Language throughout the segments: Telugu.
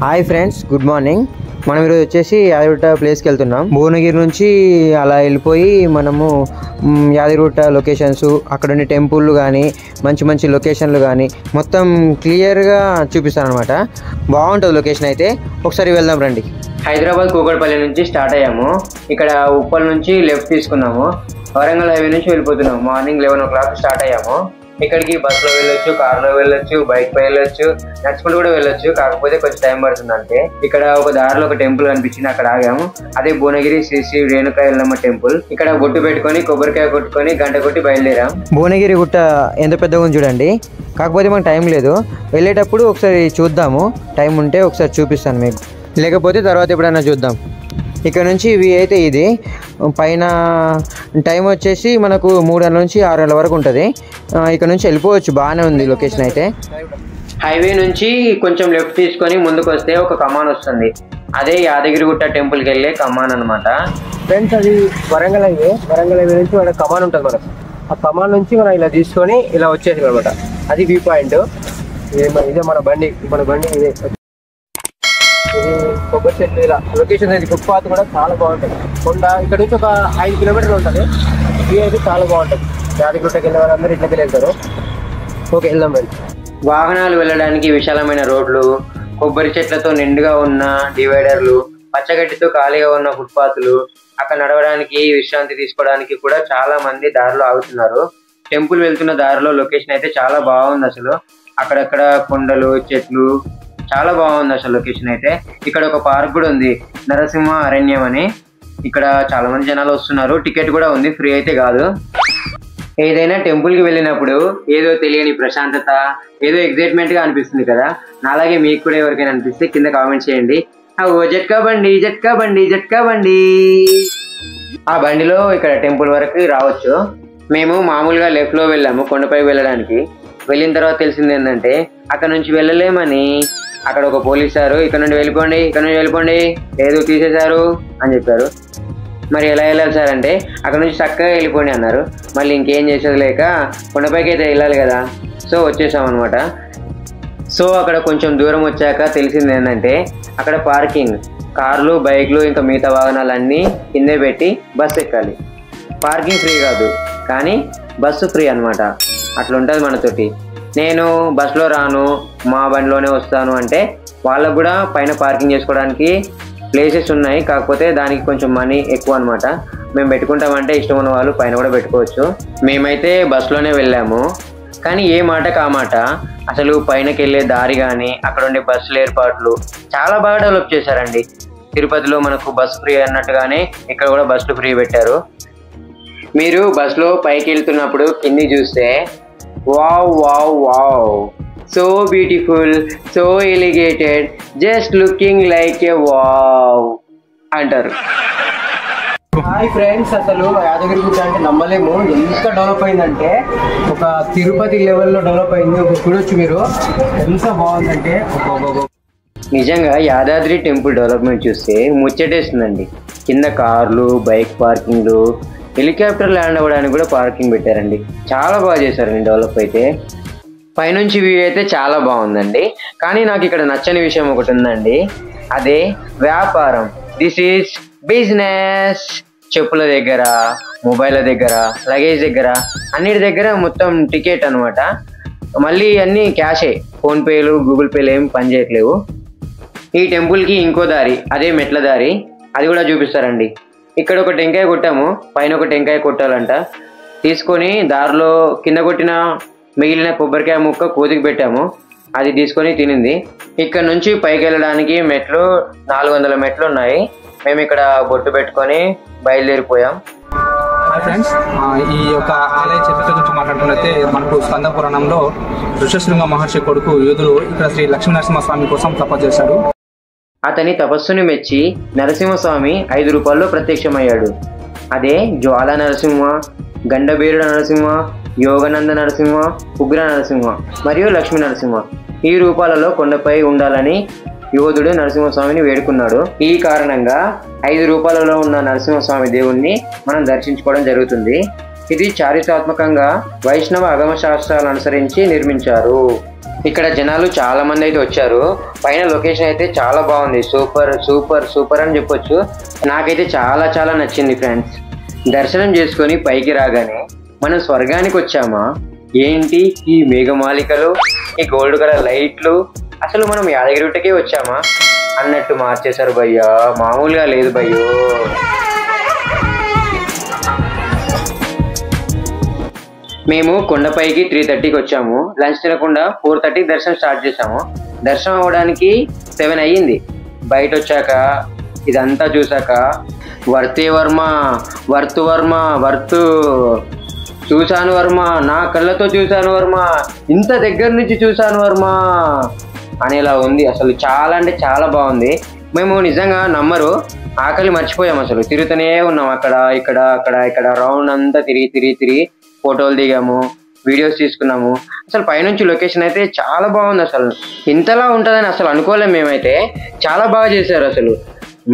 Hi friends, good morning. మనం ఈరోజు వచ్చేసి యాదగిరిగుట్ట ప్లేస్కి వెళ్తున్నాం. భువనగిరి నుంచి అలా వెళ్ళిపోయి మనము యాదగిరిగుట్ట లొకేషన్స్, అక్కడ ఉండే టెంపుల్లు కానీ మంచి మంచి లొకేషన్లు కానీ మొత్తం క్లియర్గా చూపిస్తాను అనమాట. బాగుంటుంది లొకేషన్ అయితే. ఒకసారి వెళ్దాం రండి. హైదరాబాద్ కూకట్పల్లి నుంచి స్టార్ట్ అయ్యాము. ఇక్కడ ఉప్పల్ నుంచి లెఫ్ట్ తీసుకున్నాము. వరంగల్ హైవే నుంచి వెళ్ళిపోతున్నాము. మార్నింగ్ 11 o'clock స్టార్ట్ అయ్యాము. ఇక్కడికి బస్సులో వెళ్ళొచ్చు, కార్లో వెళ్ళొచ్చు, బైక్ పై వెళ్ళొచ్చు, నడుచుకుంటూ కూడా వెళ్ళొచ్చు. కాకపోతే కొంచెం టైం పడుతుంది అంతే. ఇక్కడ ఒక దారిలో ఒక టెంపుల్ కనిపించింది, అక్కడ ఆగాము. అదే భువనగిరి శ్రీ శ్రీ రేణుకా ఎల్లమ్మ టెంపుల్. ఇక్కడ బొట్టు పెట్టుకొని కొబ్బరికాయ కొట్టుకొని గంట కొట్టి బయలుదేరాం. భువనగిరి గుట్ట ఎంత పెద్దగా ఉంది చూడండి. కాకపోతే మనకు టైం లేదు. వెళ్ళేటప్పుడు ఒకసారి చూద్దాము, టైం ఉంటే ఒకసారి చూపిస్తాను మీకు, లేకపోతే తర్వాత ఎప్పుడైనా చూద్దాం. ఇక్కడ నుంచి ఇవి అయితే ఇది పైన టైం వచ్చేసి మనకు 3 గంటల నుంచి 6 గంటల వరకు ఉంటుంది. ఇక్కడ నుంచి వెళ్ళిపోవచ్చు, బాగానే ఉంది లొకేషన్ అయితే. హైవే నుంచి కొంచెం లెఫ్ట్ తీసుకొని ముందుకు వస్తే ఒక కమాన్ వస్తుంది. అదే యాదగిరిగుట్ట టెంపుల్కి వెళ్ళే కమాన్ అనమాట. ఫ్రెండ్స్, అది వరంగల్ హైవే నుంచి మన కమాన్ ఉంటుంది. మనకు ఆ కమాన్ నుంచి మనం ఇలా తీసుకొని ఇలా వచ్చేసాం అనమాట. అది వ్యూ పాయింట్. ఇదే మన బండి ఇదే. ఇది కొబ్బరి చెట్లు ఇలా లొకేషన్. ఇది ఫుట్పాత్ కూడా చాలా బాగుంటుంది. కొండ ఇక్కడ నుంచి ఒక 5 కిలోమీటర్లు ఉంటుంది. వ్యూ అయితే చాలా బాగుంటుంది. యాదగిరిగుట్టకి వెళ్ళే వాళ్ళందరూ ఇట్లకి వెళ్తారు. ఓకే, వెళ్దాం రండి. వాహనాలు వెళ్ళడానికి విశాలమైన రోడ్లు, కొబ్బరి చెట్లతో నిండుగా ఉన్న డివైడర్లు, పచ్చగడ్డితో ఖాళీగా ఉన్న ఫుట్పాత్లు, అక్కడ నడవడానికి విశ్రాంతి తీసుకోవడానికి కూడా చాలా మంది దారిలో ఆగుతున్నారు. టెంపుల్ వెళ్తున్న దారిలో లొకేషన్ అయితే చాలా బాగుంది అసలు. అక్కడక్కడ కొండలు, చెట్లు, చాలా బాగుంది అసలు లొకేషన్ అయితే. ఇక్కడ ఒక పార్క్ కూడా ఉంది, నరసింహ అరణ్యం అని. ఇక్కడ చాలా మంది జనాలు వస్తున్నారు. టికెట్ కూడా ఉంది, ఫ్రీ అయితే కాదు. ఏదైనా టెంపుల్కి వెళ్ళినప్పుడు ఏదో తెలియని ప్రశాంతత, ఏదో ఎగ్జైట్మెంట్గా అనిపిస్తుంది కదా. అలాగే మీకు కూడా ఎవరికైనా అనిపిస్తే కింద కామెంట్ చేయండి. జట్కా బండి. ఆ బండిలో ఇక్కడ టెంపుల్ వరకు రావచ్చు. మేము మామూలుగా లెఫ్ట్లో వెళ్ళాము కొండపైకి వెళ్ళడానికి. వెళ్ళిన తర్వాత తెలిసింది ఏంటంటే అక్కడ నుంచి వెళ్ళలేమని. అక్కడ ఒక పోలీస్ సారు ఇక్కడ నుండి వెళ్ళిపోండి, లేదు తీసేశారు అని చెప్పారు. మరి ఎలా వెళ్ళాలి సార్ అంటే అక్కడ నుంచి చక్కగా వెళ్ళిపోండి అన్నారు. మళ్ళీ ఇంకేం చేసేది లేక కొండపైకి అయితే వెళ్ళాలి కదా, సో వచ్చేసాం అనమాట. సో అక్కడ కొంచెం దూరం వచ్చాక తెలిసింది ఏంటంటే అక్కడ పార్కింగ్, కార్లు, బైక్లు ఇంకా మిగతా వాహనాలన్నీ కిందే పెట్టి బస్సు ఎక్కాలి. పార్కింగ్ ఫ్రీ కాదు, కానీ బస్సు ఫ్రీ అనమాట. అట్లా ఉంటుంది మనతోటి. నేను బస్సులో రాను, మా బండిలోనే వస్తాను అంటే వాళ్ళకు కూడా పైన పార్కింగ్ చేసుకోవడానికి ప్లేసెస్ ఉన్నాయి. కాకపోతే దానికి కొంచెం మనీ ఎక్కువ అనమాట. మేము పెట్టుకుంటామంటే ఇష్టం ఉన్న వాళ్ళు పైన కూడా పెట్టుకోవచ్చు. మేమైతే బస్సులోనే వెళ్ళాము. కానీ ఏ మాటకు ఆ మాట, అసలు పైనకి వెళ్ళే దారి కానీ అక్కడ ఉండే బస్సుల ఏర్పాట్లు చాలా బాగా డెవలప్ చేశారండి. తిరుపతిలో మనకు బస్సు ఫ్రీ అన్నట్టుగానే ఇక్కడ కూడా బస్సులు ఫ్రీ పెట్టారు. మీరు బస్సులో పైకి వెళ్తున్నప్పుడు కింది చూస్తే wow, so beautiful, so elevated, just looking like a wow అంటారు. హాయ్ ఫ్రెండ్స్, అసలు యాదగిరిగుట్ట అంటే నమ్మలేము. ఎంత డెవలప్ అయిందంటే ఒక తిరుపతి లెవెల్లో డెవలప్ అయింది. ఒక చూడొచ్చు మీరు, ఎంత బాగుందంటే. నిజంగా యాదాద్రి టెంపుల్ డెవలప్మెంట్ చూస్తే ముచ్చటేస్తుందండి. కింద కార్లు, బైక్ పార్కింగ్లు, హెలికాప్టర్ ల్యాండ్ అవ్వడానికి కూడా పార్కింగ్ పెట్టారండి. చాలా బాగా చేశారండి డెవలప్ అయితే. పైనుంచి వ్యూ అయితే చాలా బాగుందండి. కానీ నాకు ఇక్కడ నచ్చని విషయం ఒకటి ఉందండి, అదే వ్యాపారం. This is business. చెప్పుల దగ్గర, మొబైల్ దగ్గర, లగేజ్ దగ్గర, అన్నిటి దగ్గర మొత్తం టికెట్ అనమాట. మళ్ళీ అన్నీ క్యాషే, ఫోన్పేలు, గూగుల్ పేలు ఏం పనిచేయట్లేవు. ఈ టెంపుల్కి ఇంకో దారి, అదే మెట్ల దారి, అది కూడా చూపిస్తారండి. ఇక్కడ ఒక టెంకాయ కొట్టాము, పైన ఒక టెంకాయ కొట్టాలంట. తీసుకొని దారిలో కింద కొట్టిన మిగిలిన కొబ్బరికాయ ముక్క కోతికి పెట్టాము, అది తీసుకొని తినింది. ఇక్కడ నుంచి పైకి వెళ్ళడానికి మెట్లు 400 మెట్లు ఉన్నాయి. మేము ఇక్కడ బొట్టు పెట్టుకొని బయలుదేరిపోయాం. హాయ్ ఫ్రెండ్స్, ఈ యొక్క ఆలయ చరిత్ర గురించి మాట్లాడుకున్నట్లయితే మనకు స్కంద పురాణంలో ఋషశృంగ మహర్షి కొడుకు యోధుడు ఇక్కడ శ్రీ లక్ష్మీనరసింహస్వామి కోసం తపస్సు చేశాడు. అతని తపస్సుని మెచ్చి నరసింహస్వామి 5 రూపాల్లో ప్రత్యక్షమయ్యాడు. అదే జ్వాల నరసింహ, గండబీరుడ నరసింహ, యోగనంద నరసింహ, ఉగ్ర నరసింహ మరియు లక్ష్మీ నరసింహ. ఈ రూపాలలో కొండపై ఉండాలని యోధుడు నరసింహస్వామిని వేడుకున్నాడు. ఈ కారణంగా 5 రూపాలలో ఉన్న నరసింహస్వామి దేవుణ్ణి మనం దర్శించుకోవడం జరుగుతుంది. ఇది చారిత్రాత్మకంగా వైష్ణవ ఆగమ శాస్త్రాలను అనుసరించి నిర్మించారు. ఇక్కడ జనాలు చాలా మంది అయితే వచ్చారు. పైన లొకేషన్ అయితే చాలా బాగుంది. సూపర్ సూపర్ సూపర్ అని చెప్పొచ్చు. నాకైతే చాలా చాలా నచ్చింది ఫ్రెండ్స్. దర్శనం చేసుకొని పైకి రాగానే మనం స్వర్గానికి వచ్చామా ఏంటి, ఈ మేఘమాలికలు, ఈ గోల్డ్ కలర్ లైట్లు, అసలు మనం యాదగిరిగుట్టకే వచ్చామా అన్నట్టు మార్చేశారు భయ్యా. మామూలుగా లేదు భయ్యో. మేము కొండపైకి 3:30కి వచ్చాము. లంచ్ తినకుండా 4:30కి దర్శనం స్టార్ట్ చేసాము. దర్శనం అవ్వడానికి 7 అయ్యింది. బయట వచ్చాక ఇదంతా చూసాక వర్తు చూశాను వర్మ, నా కళ్ళతో చూశాను వర్మ, ఇంత దగ్గర నుంచి చూశాను వర్మ అనేలా ఉంది. అసలు చాలా అంటే చాలా బాగుంది. మేము నిజంగా నమ్మరు, ఆకలి మర్చిపోయాం. అసలు తిరుగుతూనే ఉన్నాం. అక్కడ ఇక్కడ అక్కడ ఇక్కడ రౌండ్ అంతా తిరిగి ఫోటోలు దిగాము, వీడియోస్ తీసుకున్నాము. అసలు పైనుంచి లొకేషన్ అయితే చాలా బాగుంది. అసలు ఇంతలా ఉంటుందని అసలు అనుకోలేము మేమైతే. చాలా బాగా చేశారు. అసలు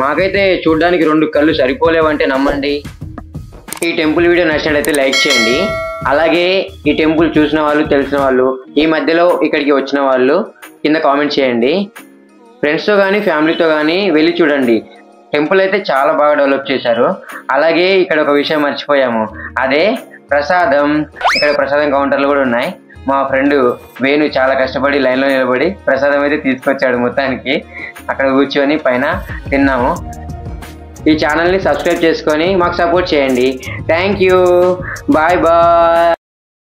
మాకైతే చూడడానికి 2 కళ్ళు సరిపోలేవంటే నమ్మండి. ఈ టెంపుల్ వీడియో నచ్చినట్లయితే లైక్ చేయండి. అలాగే ఈ టెంపుల్ చూసిన వాళ్ళు, తెలిసిన వాళ్ళు, ఈ మధ్యలో ఇక్కడికి వచ్చిన వాళ్ళు కింద కామెంట్ చేయండి. ఫ్రెండ్స్తో కానీ ఫ్యామిలీతో కానీ వెళ్ళి చూడండి. టెంపుల్ అయితే చాలా బాగా డెవలప్ చేశారు. అలాగే ఇక్కడ ఒక విషయం మర్చిపోయాము, అదే ప్రసాదం. ఇక్కడ ప్రసాదం కౌంటర్లు కూడా ఉన్నాయి. మా ఫ్రెండ్ వేణు చాలా కష్టపడి లైన్లో నిలబడి ప్రసాదం అయితే తీసుకొచ్చాడు. మొత్తానికి అక్కడ కూర్చొని పైన తిన్నాము. ఈ ఛానల్ని సబ్స్క్రైబ్ చేసుకొని మాకు సపోర్ట్ చేయండి. Thank you. Bye bye.